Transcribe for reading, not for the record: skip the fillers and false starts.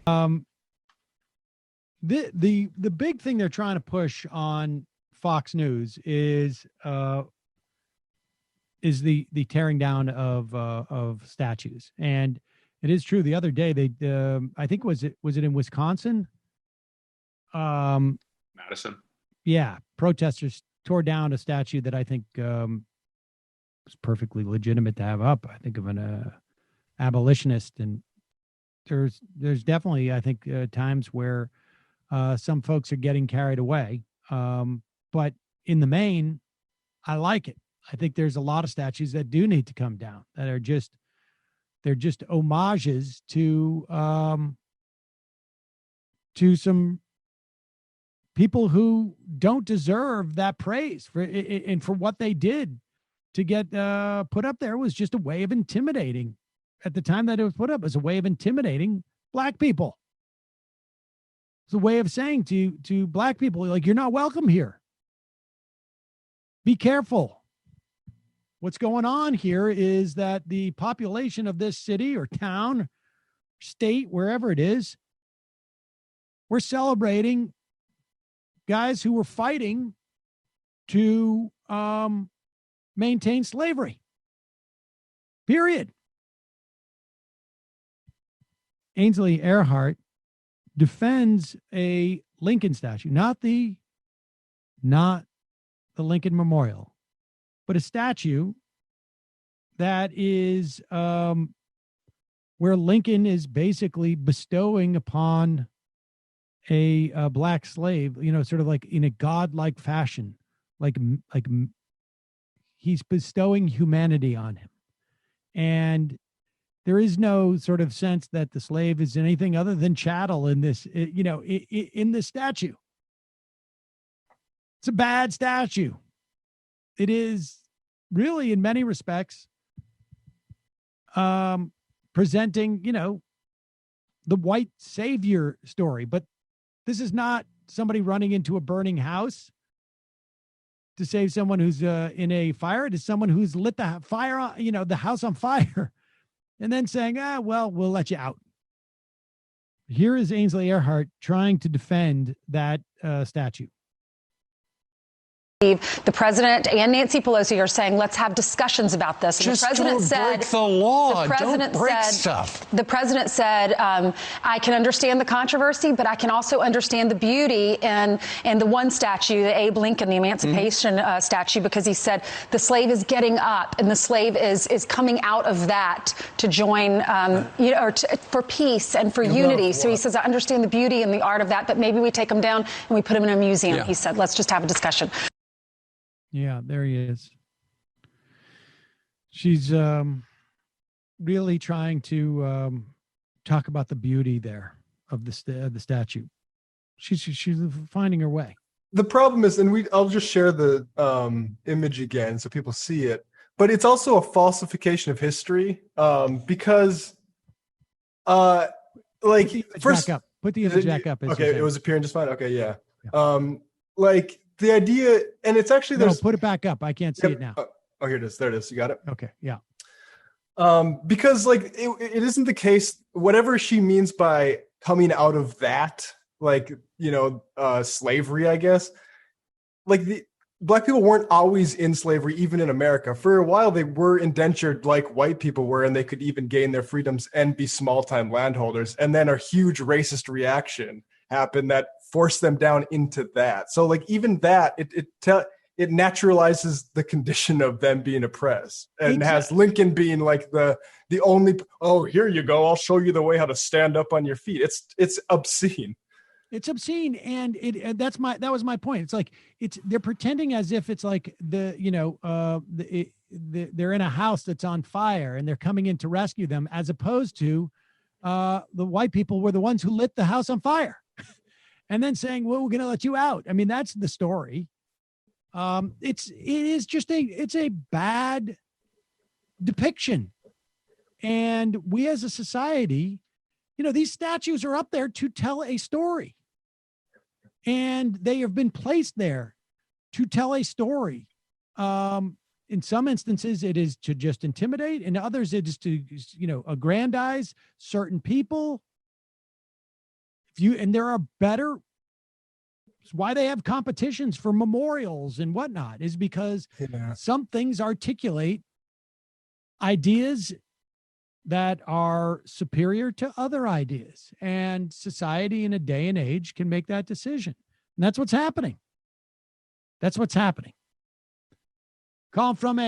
Um, the big thing they're trying to push on Fox News is the tearing down of statues. And it is true. The other day, I think was it in Wisconsin? Madison. Yeah, protesters tore down a statue that I think was perfectly legitimate to have up. I think of an abolitionist, and there's definitely, I think, times where some folks are getting carried away. But in the main, I like it. I think there's a lot of statues that do need to come down that are they're just homages to some people who don't deserve that praise for and for what they did to get put up there. Was just a way of intimidating at the time that it was put up, as a way of intimidating Black people. It's a way of saying to Black people, like, you're not welcome here. Be careful. What's going on here is that the population of this city or town, state, wherever it is, we're celebrating guys who were fighting to maintain slavery. Period. Ainsley Earhart defends a Lincoln statue, not the Lincoln Memorial, but a statue that is where Lincoln is basically bestowing upon a Black slave, sort of like in a godlike fashion, like he's bestowing humanity on him. And there is no sort of sense that the slave is anything other than chattel in this, in this statue. It's a bad statue. It is really, in many respects, presenting, the white savior story. But this is not somebody running into a burning house to save someone who's in a fire. It is someone who's lit the fire, the house on fire, and then saying, well, we'll let you out. Here is Ainsley Earhart trying to defend that statue. The president and Nancy Pelosi are saying, let's have discussions about this. And Just the president don't said, break the law. The president Don't break said, stuff. The president said, I can understand the controversy, but I can also understand the beauty and the one statue, the Abe Lincoln, the Emancipation statue, because he said the slave is getting up and the slave is coming out of that to join, for peace and for unity. So he says, I understand the beauty and the art of that, but maybe we take him down and we put him in a museum. Yeah. He said, let's just have a discussion. Yeah, there he is. She's really trying to talk about the beauty there of the statue. She's finding her way. The problem is, and I'll just share the image again so people see it, but it's also a falsification of history because, first, put the image back up. Okay, it was appearing just fine. Okay, yeah. The idea, and it's actually no, put it back up. I can't see it now. Oh, here it is. There it is. You got it? Okay, yeah. Because it isn't the case, whatever she means by coming out of that, slavery, I guess, the Black people weren't always in slavery, even in America. For a while, they were indentured like white people were, and they could even gain their freedoms and be small-time landholders. And then a huge racist reaction happened that forced them down into that. So even that, it naturalizes the condition of them being oppressed, and has Lincoln being the only, oh, here you go, I'll show you the way how to stand up on your feet. It's obscene. It's obscene, and that was my point. It's they're pretending as if it's like they're in a house that's on fire and they're coming in to rescue them, as opposed to the white people were the ones who lit the house on fire. And then saying, well, we're going to let you out. I mean, that's the story. It's a bad depiction. And we as a society, these statues are up there to tell a story. And they have been placed there to tell a story. in some instances, it is to just intimidate. In others, it is to, aggrandize certain people. And there are better, why they have competitions for memorials and whatnot is because some things articulate ideas that are superior to other ideas, and society in a day and age can make that decision. And that's what's happening. Call from